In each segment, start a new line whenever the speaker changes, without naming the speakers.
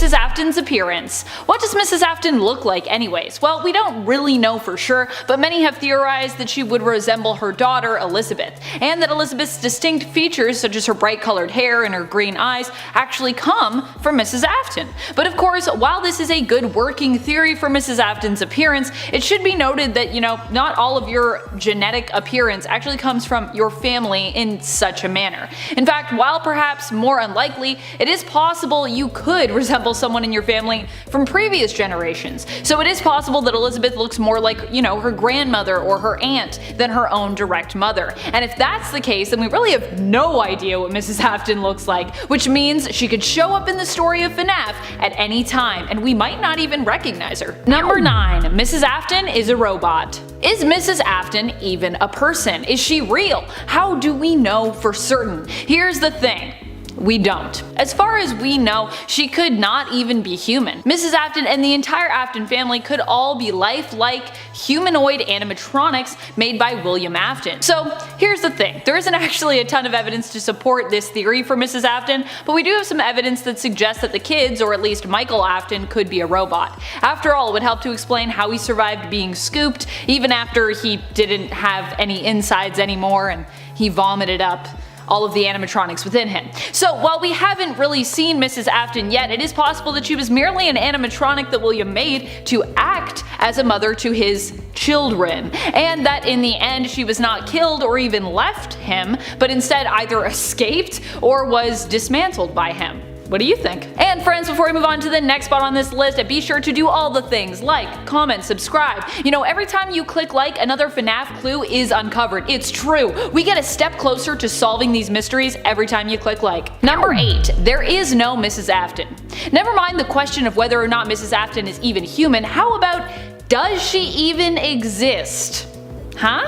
Mrs. Afton's appearance. What does Mrs. Afton look like anyways? Well, we don't really know for sure, but many have theorized that she would resemble her daughter Elizabeth, and that Elizabeth's distinct features such as her bright colored hair and her green eyes actually come from Mrs. Afton. But of course, while this is a good working theory for Mrs. Afton's appearance, it should be noted that, not all of your genetic appearance actually comes from your family in such a manner. In fact, while perhaps more unlikely, it is possible you could resemble someone in your family from previous generations. So it is possible that Elizabeth looks more like, her grandmother or her aunt than her own direct mother. And if that's the case, then we really have no idea what Mrs. Afton looks like, which means she could show up in the story of FNAF at any time, and we might not even recognize her. Number 9. Mrs. Afton is a robot. Is Mrs. Afton even a person? Is she real? How do we know for certain? Here's the thing. We don't. As far as we know, she could not even be human. Mrs. Afton and the entire Afton family could all be lifelike, humanoid animatronics made by William Afton. So here's the thing, there isn't actually a ton of evidence to support this theory for Mrs. Afton, but we do have some evidence that suggests that the kids, or at least Michael Afton, could be a robot. After all, it would help to explain how he survived being scooped, even after he didn't have any insides anymore and he vomited up all of the animatronics within him. So while we haven't really seen Mrs. Afton yet, it is possible that she was merely an animatronic that William made to act as a mother to his children, and that in the end she was not killed or even left him, but instead either escaped or was dismantled by him. What do you think? And friends, before we move on to the next spot on this list, be sure to do all the things like, comment, subscribe. Every time you click like, another FNAF clue is uncovered. It's true. We get a step closer to solving these mysteries every time you click like. Number 8. There is no Mrs. Afton. Never mind the question of whether or not Mrs. Afton is even human, how about, does she even exist? Huh?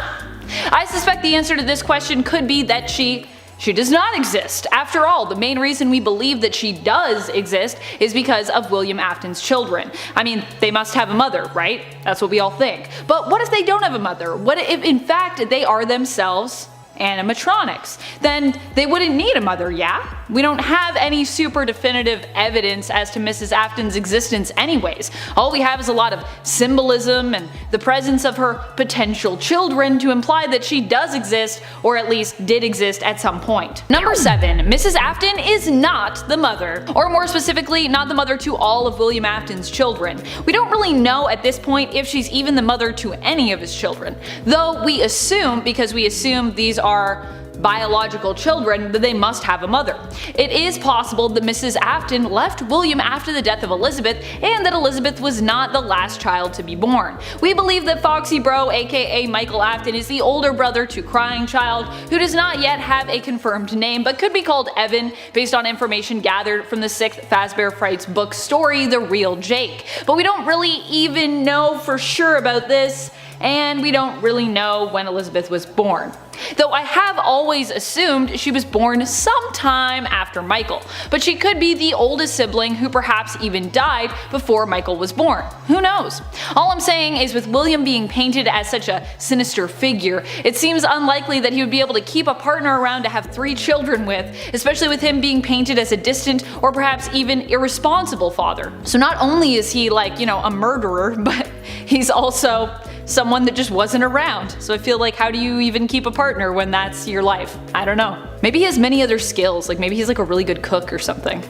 I suspect the answer to this question could be that she does not exist. After all, the main reason we believe that she does exist is because of William Afton's children. I mean, they must have a mother, right? That's what we all think. But what if they don't have a mother? What if in fact they are themselves animatronics? Then they wouldn't need a mother, yeah? We don't have any super definitive evidence as to Mrs. Afton's existence anyways. All we have is a lot of symbolism and the presence of her potential children to imply that she does exist, or at least did exist at some point. Number 7. Mrs. Afton is not the mother, or more specifically, not the mother to all of William Afton's children. We don't really know at this point if she's even the mother to any of his children, though we assume, because we assume these are biological children, that they must have a mother. It is possible that Mrs. Afton left William after the death of Elizabeth, and that Elizabeth was not the last child to be born. We believe that Foxy Bro, aka Michael Afton, is the older brother to Crying Child, who does not yet have a confirmed name but could be called Evan based on information gathered from the 6th Fazbear Frights book story, The Real Jake. But we don't really even know for sure about this, and we don't really know when Elizabeth was born. Though I have always assumed she was born sometime after Michael, but she could be the oldest sibling who perhaps even died before Michael was born. Who knows? All I'm saying is, with William being painted as such a sinister figure, it seems unlikely that he would be able to keep a partner around to have 3 children with, especially with him being painted as a distant or perhaps even irresponsible father. So not only is he like, a murderer, but he's also someone that just wasn't around. So I feel like, how do you even keep a partner when that's your life? I don't know. Maybe he has many other skills, like maybe he's like a really good cook or something.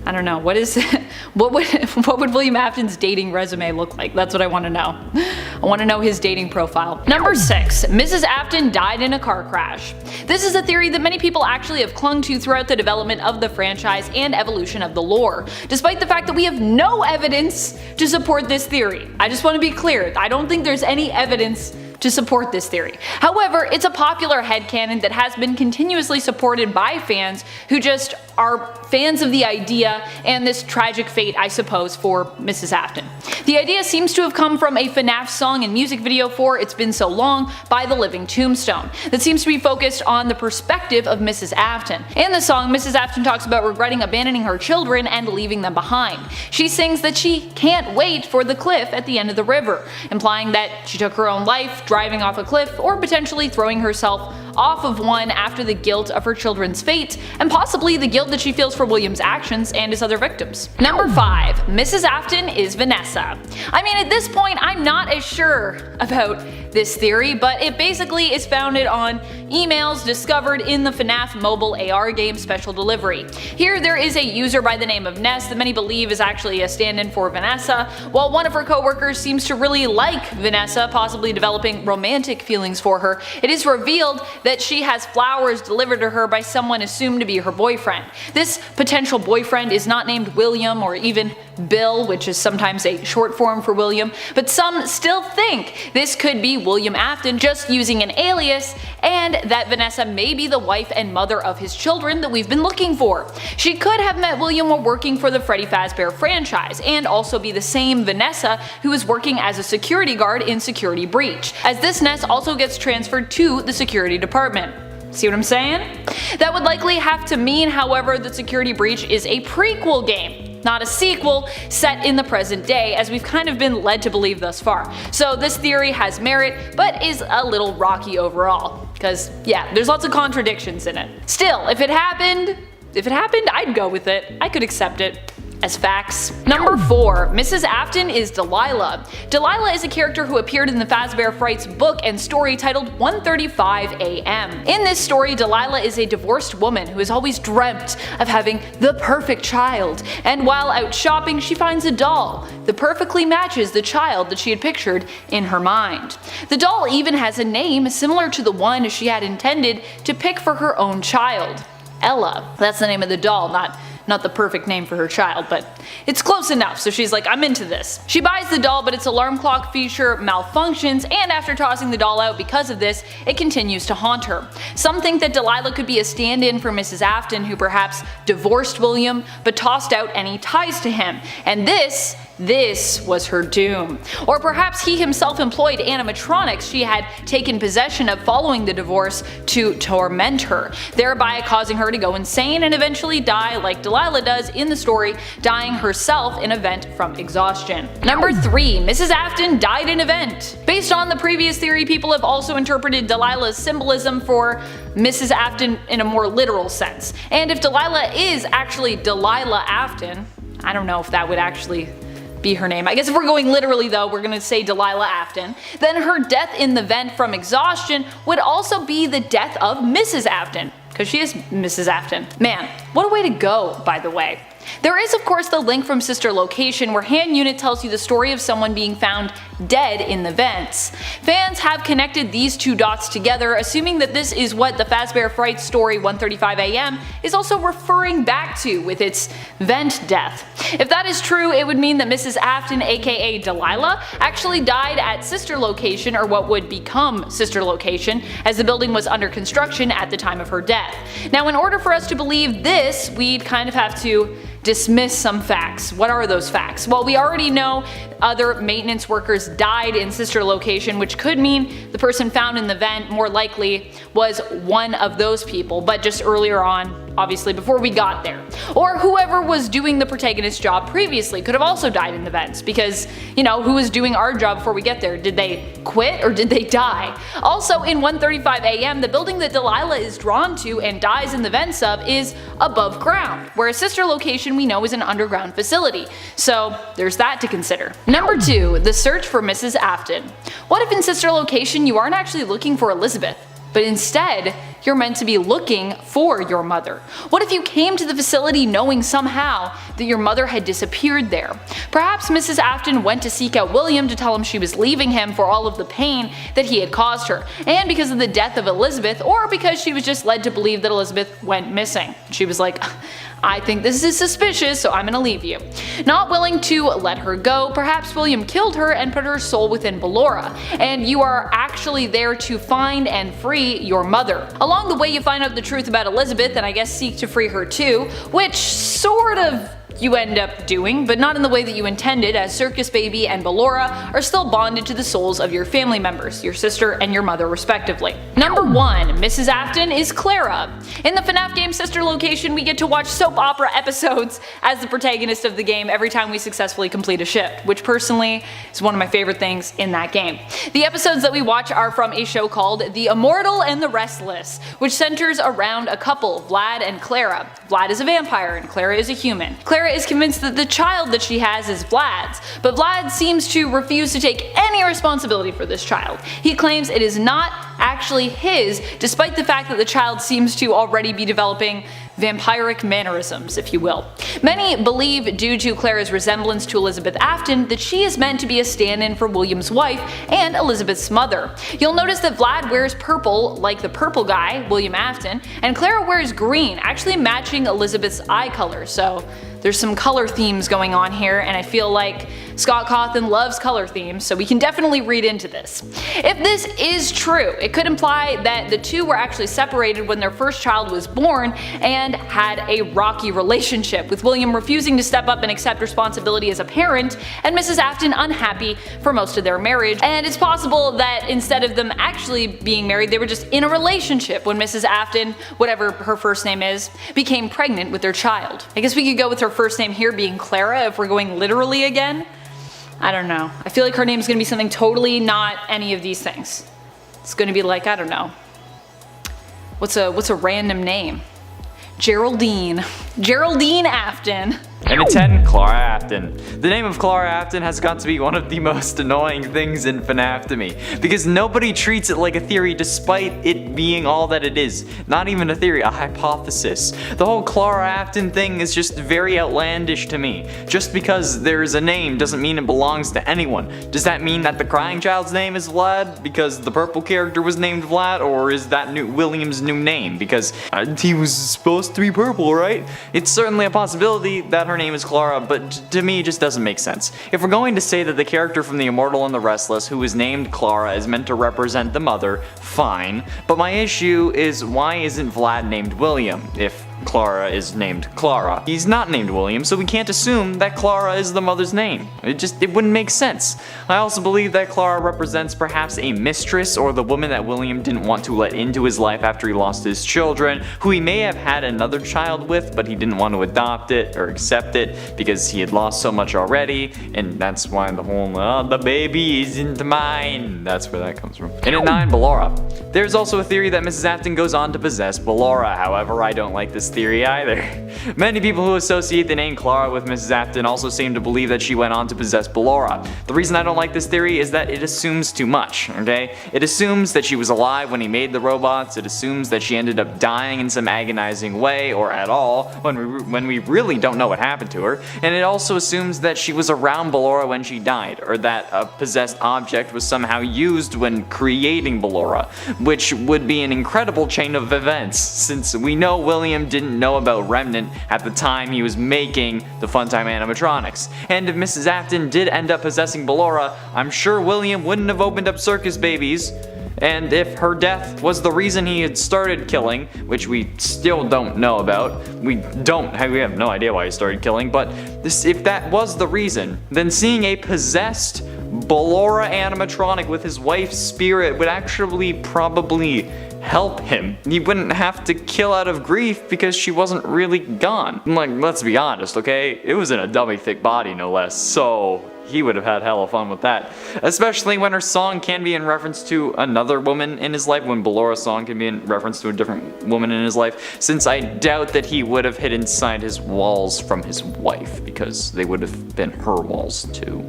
I don't know. What would William Afton's dating resume look like? That's what I want to know. I want to know his dating profile. Number 6. Mrs. Afton died in a car crash. This is a theory that many people actually have clung to throughout the development of the franchise and evolution of the lore, despite the fact that we have no evidence to support this theory. I just want to be clear, I don't think there's any evidence to support this theory. However, it's a popular headcanon that has been continuously supported by fans who just are fans of the idea and this tragic fate, I suppose, for Mrs. Afton. The idea seems to have come from a FNAF song and music video for It's Been So Long by The Living Tombstone that seems to be focused on the perspective of Mrs. Afton. In the song, Mrs. Afton talks about regretting abandoning her children and leaving them behind. She sings that she can't wait for the cliff at the end of the river, implying that she took her own life driving off a cliff or potentially throwing herself off of one after the guilt of her children's fate, and possibly the guilt guilt that she feels for William's actions and his other victims. Number 5. Mrs. Afton is Vanessa. I mean, at this point, I'm not as sure about this theory, but it basically is founded on emails discovered in the FNAF mobile AR game Special Delivery. Here there is a user by the name of Ness that many believe is actually a stand-in for Vanessa, while one of her co-workers seems to really like Vanessa, possibly developing romantic feelings for her. It is revealed that she has flowers delivered to her by someone assumed to be her boyfriend. This potential boyfriend is not named William or even Bill, which is sometimes a short form for William, but some still think this could be William Afton just using an alias, and that Vanessa may be the wife and mother of his children that we've been looking for. She could have met William while working for the Freddy Fazbear franchise, and also be the same Vanessa who is working as a security guard in Security Breach, as this Ness also gets transferred to the security department. See what I'm saying? That would likely have to mean, however, that Security Breach is a prequel game, not a sequel set in the present day, as we've kind of been led to believe thus far. So this theory has merit, but is a little rocky overall, because yeah, there's lots of contradictions in it. Still, if it happened, I'd go with it. I could accept it as facts. Number 4. Mrs. Afton is Delilah. Delilah is a character who appeared in the Fazbear Frights book and story titled 1:35 AM. In this story, Delilah is a divorced woman who has always dreamt of having the perfect child, and while out shopping she finds a doll that perfectly matches the child that she had pictured in her mind. The doll even has a name similar to the one she had intended to pick for her own child. Ella. That's the name of the doll, not the perfect name for her child, but it's close enough, so she's like, I'm into this. She buys the doll, but its alarm clock feature malfunctions, and after tossing the doll out because of this, it continues to haunt her. Some think that Delilah could be a stand-in for Mrs. Afton, who perhaps divorced William, but tossed out any ties to him, and this was her doom. Or perhaps he himself employed animatronics she had taken possession of following the divorce to torment her, thereby causing her to go insane and eventually die like Delilah does in the story, dying herself in a vent from exhaustion. Number 3. Mrs. Afton died in a vent. Based on the previous theory, people have also interpreted Delilah's symbolism for Mrs. Afton in a more literal sense. And if Delilah is actually Delilah Afton, I don't know if that would actually be her name. I guess if we're going literally though, we're gonna say Delilah Afton. Then her death in the vent from exhaustion would also be the death of Mrs. Afton, because she is Mrs. Afton. Man, what a way to go, by the way. There is of course the link from Sister Location, where Hand Unit tells you the story of someone being found dead in the vents. Fans have connected these two dots together, assuming that this is what the Fazbear Frights story 1:35 AM is also referring back to with its vent death. If that is true, it would mean that Mrs. Afton, aka Delilah, actually died at Sister Location, or what would become Sister Location, as the building was under construction at the time of her death. Now, in order for us to believe this, we'd kind of have to dismiss some facts. What are those facts? Well, we already know other maintenance workers died in Sister Location, which could mean the person found in the vent more likely was one of those people, but just earlier on, obviously before we got there. Or whoever was doing the protagonist's job previously could have also died in the vents, because, you know, who was doing our job before we get there? Did they quit or did they die? Also, in 1:35 AM, the building that Delilah is drawn to and dies in the vents of is above ground, whereas Sister Location we know is an underground facility. So there's that to consider. Number 2. The search for Mrs. Afton. What if in Sister Location you aren't actually looking for Elizabeth, but instead you're meant to be looking for your mother? What if you came to the facility knowing somehow that your mother had disappeared there? Perhaps Mrs. Afton went to seek out William to tell him she was leaving him for all of the pain that he had caused her, and because of the death of Elizabeth, or because she was just led to believe that Elizabeth went missing. She was like, I think this is suspicious, so I'm gonna leave you. Not willing to let her go, perhaps William killed her and put her soul within Ballora, and you are actually there to find and free your mother. Along the way you find out the truth about Elizabeth and I guess seek to free her too, which sort of you end up doing, but not in the way that you intended, as Circus Baby and Ballora are still bonded to the souls of your family members, your sister and your mother respectively. Number 1. Mrs. Afton is Clara. In the FNAF game sister location, we get to watch soap opera episodes as the protagonist of the game every time we successfully complete a shift, which personally is one of my favorite things in that game. The episodes that we watch are from a show called The Immortal and the Restless, which centers around a couple, Vlad and Clara. Vlad is a vampire and Clara is a human. Clara is convinced that the child that she has is Vlad's, but Vlad seems to refuse to take any responsibility for this child. He claims it is not actually his, despite the fact that the child seems to already be developing vampiric mannerisms, if you will. Many believe, due to Clara's resemblance to Elizabeth Afton, that she is meant to be a stand-in for William's wife and Elizabeth's mother. You'll notice that Vlad wears purple, like the purple guy, William Afton, and Clara wears green, actually matching Elizabeth's eye color, so there's some color themes going on here, and I feel like Scott Cawthon loves color themes, so we can definitely read into this. If this is true, it could imply that the two were actually separated when their first child was born and had a rocky relationship, with William refusing to step up and accept responsibility as a parent, and Mrs. Afton unhappy for most of their marriage. And it's possible that instead of them actually being married, they were just in a relationship when Mrs. Afton, whatever her first name is, became pregnant with their child. I guess we could go with her first name here being Clara if we're going literally again. I don't know. I feel like her name's gonna be something totally not any of these things. It's gonna be like, I don't know. What's a random name? Geraldine. Geraldine Afton.
And a 10, Clara Afton. The name of Clara Afton has got to be one of the most annoying things in FNAF to me, because nobody treats it like a theory despite it being all that it is. Not even a theory, a hypothesis. The whole Clara Afton thing is just very outlandish to me. Just because there's a name doesn't mean it belongs to anyone. Does that mean that the crying child's name is Vlad because the purple character was named Vlad, or is that William's new name because he was supposed to be purple, right? It's certainly a possibility that her name is Clara, but to me it just doesn't make sense. If we're going to say that the character from The Immortal and the Restless who is named Clara is meant to represent the mother, fine, but my issue is, why isn't Vlad named William if Clara is named Clara? He's not named William, so we can't assume that Clara is the mother's name. It wouldn't make sense. I also believe that Clara represents perhaps a mistress, or the woman that William didn't want to let into his life after he lost his children, who he may have had another child with, but he didn't want to adopt it or accept it because he had lost so much already, and that's why the whole, oh, the baby isn't mine, that's where that comes from. And at 9, Ballora. There's also a theory that Mrs. Afton goes on to possess Ballora, however I don't like this theory either. Many people who associate the name Clara with Mrs. Afton also seem to believe that she went on to possess Ballora. The reason I don't like this theory is that it assumes too much, okay? It assumes that she was alive when he made the robots, it assumes that she ended up dying in some agonizing way, or at all, when we really don't know what happened to her, and it also assumes that she was around Ballora when she died, or that a possessed object was somehow used when creating Ballora, which would be an incredible chain of events, since we know William didn't know about Remnant at the time he was making the Funtime animatronics. And if Mrs. Afton did end up possessing Ballora, I'm sure William wouldn't have opened up Circus Babies. And if her death was the reason he had started killing, which we still don't know about, we have no idea why he started killing, but if that was the reason, then seeing a possessed Ballora animatronic with his wife's spirit would actually probably help him. He wouldn't have to kill out of grief because she wasn't really gone. Like, let's be honest, okay? It was in a dummy thick body, no less, so he would have had hella fun with that. Especially when her song can be in reference to another woman in his life, when Ballora's song can be in reference to a different woman in his life, since I doubt that he would have hid inside his walls from his wife, because they would have been her walls too.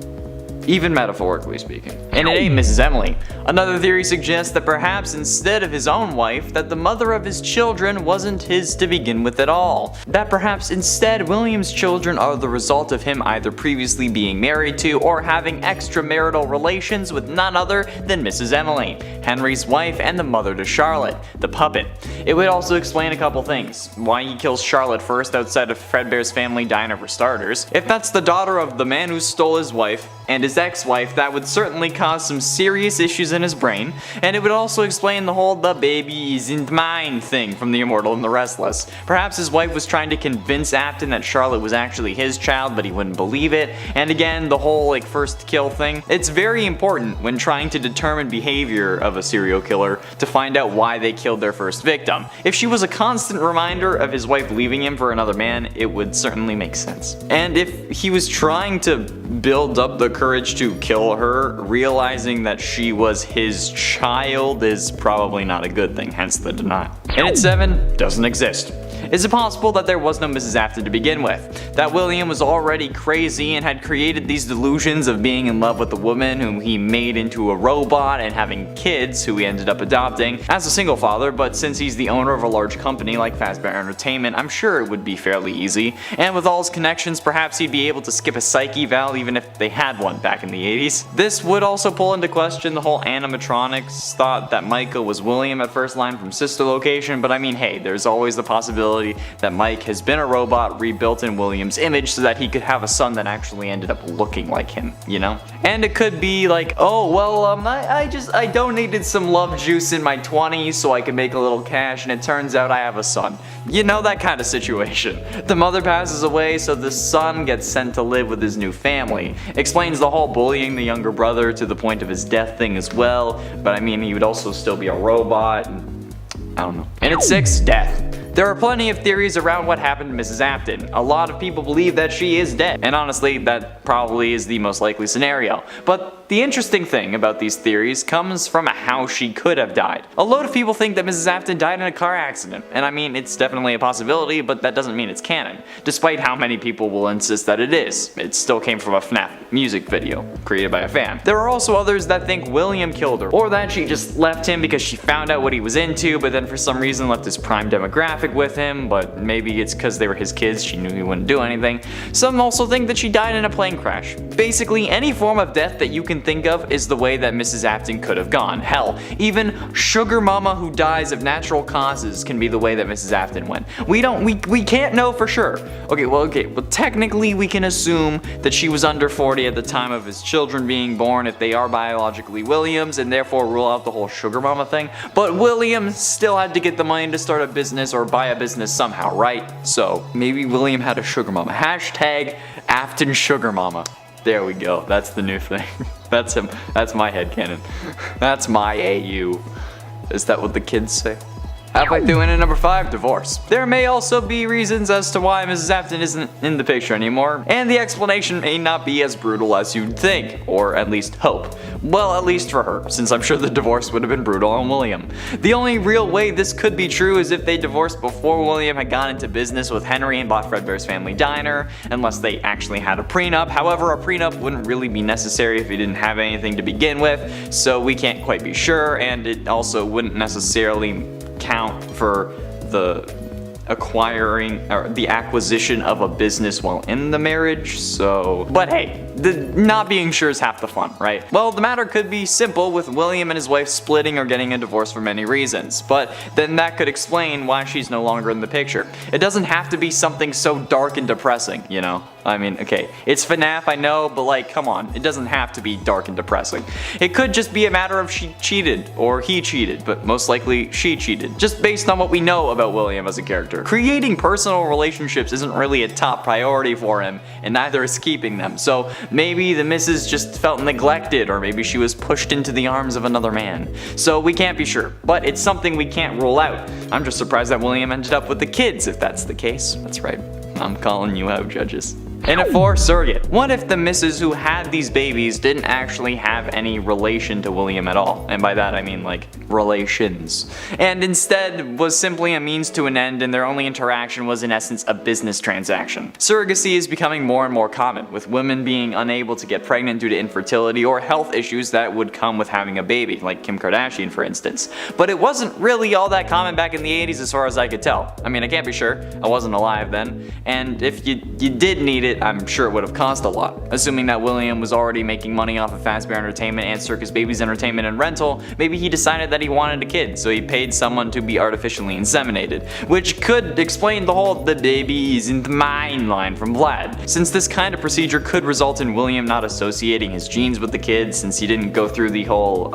Even metaphorically speaking. And it ain't Mrs. Emily. Another theory suggests that perhaps instead of his own wife, that the mother of his children wasn't his to begin with at all. That perhaps instead William's children are the result of him either previously being married to or having extramarital relations with none other than Mrs. Emily, Henry's wife and the mother to Charlotte, the puppet. It would also explain a couple things. Why he kills Charlotte first outside of Fredbear's family diner for starters. If that's the daughter of the man who stole his wife and is his ex-wife, that would certainly cause some serious issues in his brain, and it would also explain the whole "the baby isn't mine" thing from The Immortal and the Restless. Perhaps his wife was trying to convince Afton that Charlotte was actually his child, but he wouldn't believe it. And again, the whole first kill thing. It's very important when trying to determine behavior of a serial killer to find out why they killed their first victim. If she was a constant reminder of his wife leaving him for another man, it would certainly make sense. And if he was trying to build up the courage to kill her, realizing that she was his child is probably not a good thing, hence the denial. And at 7, doesn't exist. Is it possible that there was no Mrs. Afton to begin with? That William was already crazy and had created these delusions of being in love with a woman whom he made into a robot and having kids who he ended up adopting as a single father, but since he's the owner of a large company like Fazbear Entertainment, I'm sure it would be fairly easy. And with all his connections, perhaps he'd be able to skip a psych eval even if they had one back in the 80s. This would also pull into question the whole animatronics thought that Micah was William at first line from Sister Location, but I mean, hey, there's always the possibility that Mike has been a robot rebuilt in William's image so that he could have a son that actually ended up looking like him, you know? And it could be like, oh, well, I donated some love juice in my 20s so I could make a little cash, and it turns out I have a son. You know, that kind of situation. The mother passes away, so the son gets sent to live with his new family. Explains the whole bullying the younger brother to the point of his death thing as well, but I mean, he would also still be a robot, and I don't know. And at 6, death. There are plenty of theories around what happened to Mrs. Afton. A lot of people believe that she is dead, and honestly, that probably is the most likely scenario. But the interesting thing about these theories comes from how she could have died. A lot of people think that Mrs. Afton died in a car accident, and I mean, it's definitely a possibility, but that doesn't mean it's canon, despite how many people will insist that it is. It still came from a FNAF music video, created by a fan. There are also others that think William killed her, or that she just left him because she found out what he was into, but then for some reason left his prime demographic with him, but maybe it's because they were his kids, she knew he wouldn't do anything. Some also think that she died in a plane crash. Basically, any form of death that you can think of is the way that Mrs. Afton could have gone. Hell, even Sugar Mama who dies of natural causes can be the way that Mrs. Afton went. We can't know for sure. Okay, well technically we can assume that she was under 40 at the time of his children being born if they are biologically Williams, and therefore rule out the whole Sugar Mama thing. But William still had to get the money to start a business or buy a business somehow, right? So maybe William had a Sugar Mama. Hashtag Afton Sugar Mama. There we go. That's the new thing. That's him. That's my headcanon. That's my AU. Is that what the kids say? Halfway through in at number 5, divorce. There may also be reasons as to why Mrs. Afton isn't in the picture anymore, and the explanation may not be as brutal as you'd think, or at least hope. Well, at least for her, since I'm sure the divorce would have been brutal on William. The only real way this could be true is if they divorced before William had gone into business with Henry and bought Fredbear's Family Diner, unless they actually had a prenup. However, a prenup wouldn't really be necessary if he didn't have anything to begin with, so we can't quite be sure, and it also wouldn't necessarily count for the acquiring or the acquisition of a business while in the marriage. So, but hey, the not being sure is half the fun, right? Well, the matter could be simple, with William and his wife splitting or getting a divorce for many reasons, but then that could explain why she's no longer in the picture. It doesn't have to be something so dark and depressing, you know? I mean, okay, it's FNAF, I know, but like, come on, it doesn't have to be dark and depressing. It could just be a matter of she cheated, or he cheated, but most likely she cheated, just based on what we know about William as a character. Creating personal relationships isn't really a top priority for him, and neither is keeping them, so maybe the missus just felt neglected, or maybe she was pushed into the arms of another man. So we can't be sure, but it's something we can't rule out. I'm just surprised that William ended up with the kids, if that's the case. That's right, I'm calling you out, judges. And at 4, surrogate. What if the missus who had these babies didn't actually have any relation to William at all? And by that I mean like relations. And instead was simply a means to an end, and their only interaction was in essence a business transaction. Surrogacy is becoming more and more common, with women being unable to get pregnant due to infertility or health issues that would come with having a baby, like Kim Kardashian for instance. But it wasn't really all that common back in the 80s as far as I could tell. I mean, I can't be sure, I wasn't alive then, and if you did need it, I'm sure it would have cost a lot. Assuming that William was already making money off of Fazbear Entertainment and Circus Baby's Entertainment and rental, maybe he decided that he wanted a kid, so he paid someone to be artificially inseminated, which could explain the whole "the baby isn't mine" line from Vlad, since this kind of procedure could result in William not associating his genes with the kid, since he didn't go through the whole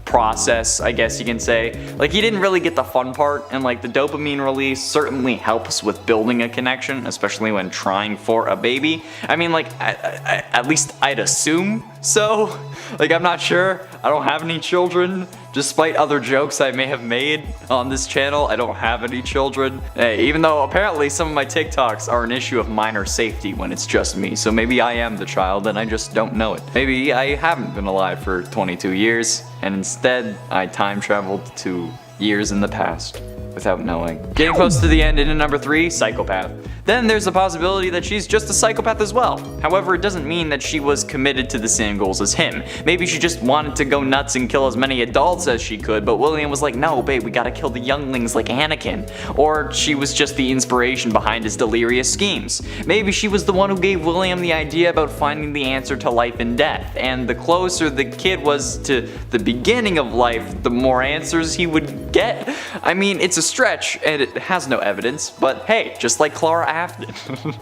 process, I guess you can say. Like, he didn't really get the fun part, and like the dopamine release certainly helps with building a connection, especially when trying for a baby. I mean, like, at least I'd assume so. Like, I'm not sure. I don't have any children. Despite other jokes I may have made on this channel, I don't have any children. Hey, even though apparently some of my TikToks are an issue of minor safety when it's just me, so maybe I am the child and I just don't know it. Maybe I haven't been alive for 22 years, and instead I time traveled to years in the past without knowing. Getting close to the end into number 3, psychopath. Then there's the possibility that she's just a psychopath as well. However, it doesn't mean that she was committed to the same goals as him. Maybe she just wanted to go nuts and kill as many adults as she could, but William was like, no babe, we gotta kill the younglings like Anakin. Or she was just the inspiration behind his delirious schemes. Maybe she was the one who gave William the idea about finding the answer to life and death, and the closer the kid was to the beginning of life, the more answers he would get. I mean, it's a stretch, and it has no evidence, but hey, just like Clara Afton.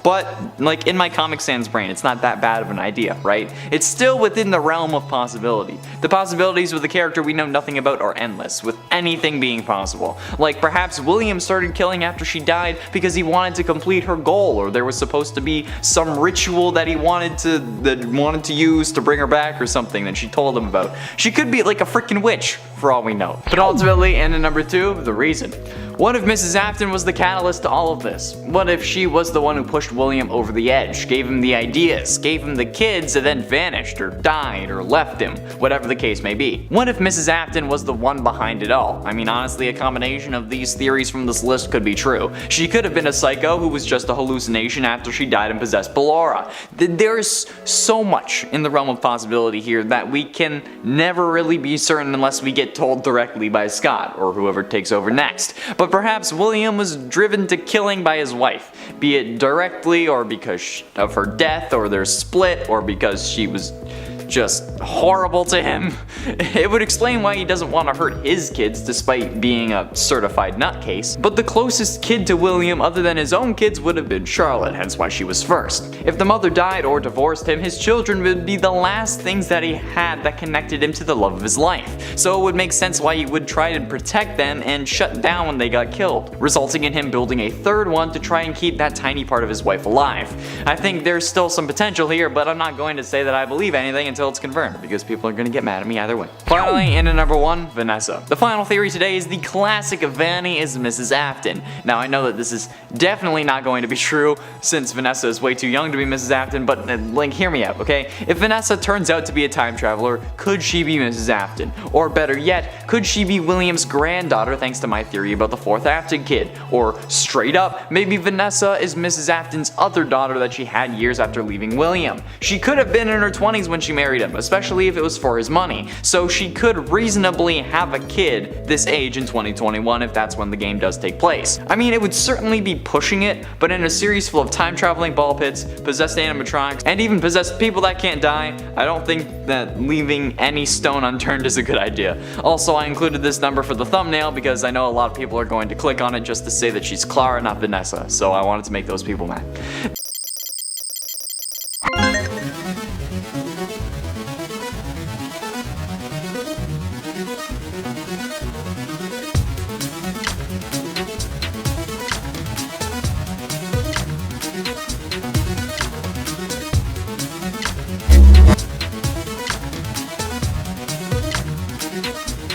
But, like, in my Comic Sans brain, it's not that bad of an idea, right? It's still within the realm of possibility. The possibilities with a character we know nothing about are endless, with anything being possible. Like, perhaps William started killing after she died because he wanted to complete her goal, or there was supposed to be some ritual that he wanted to use to bring her back or something that she told him about. She could be like a freaking witch, for all we know. But ultimately, and in number 2, the reason. What if Mrs. Afton was the catalyst to all of this? What if she was the one who pushed William over the edge, gave him the ideas, gave him the kids, and then vanished, or died, or left him, whatever the case may be? What if Mrs. Afton was the one behind it all? I mean, honestly, a combination of these theories from this list could be true. She could have been a psycho who was just a hallucination after she died and possessed Ballora. There's so much in the realm of possibility here that we can never really be certain unless we get told directly by Scott, or whoever takes over next. But perhaps William was driven to killing by his wife, be it directly or because of her death or their split or because she was just horrible to him. It would explain why he doesn't want to hurt his kids despite being a certified nutcase. But the closest kid to William other than his own kids would have been Charlotte, hence why she was first. If the mother died or divorced him, his children would be the last things that he had that connected him to the love of his life. So it would make sense why he would try to protect them and shut down when they got killed, resulting in him building a third one to try and keep that tiny part of his wife alive. I think there's still some potential here, but I'm not going to say that I believe anything until it's confirmed, because people are going to get mad at me either way. Finally, into number 1, Vanessa. The final theory today is the classic Vanny is Mrs. Afton. Now, I know that this is definitely not going to be true, since Vanessa is way too young to be Mrs. Afton, but like, hear me out, okay? If Vanessa turns out to be a time traveler, could she be Mrs. Afton? Or better yet, could she be William's granddaughter thanks to my theory about the 4th Afton kid? Or straight up, maybe Vanessa is Mrs. Afton's other daughter that she had years after leaving William. She could have been in her 20s when she married him, especially if it was for his money, so she could reasonably have a kid this age in 2021 if that's when the game does take place. I mean, it would certainly be pushing it, but in a series full of time traveling ball pits, possessed animatronics, and even possessed people that can't die, I don't think that leaving any stone unturned is a good idea. Also, I included this number for the thumbnail because I know a lot of people are going to click on it just to say that she's Clara, not Vanessa, so I wanted to make those people mad.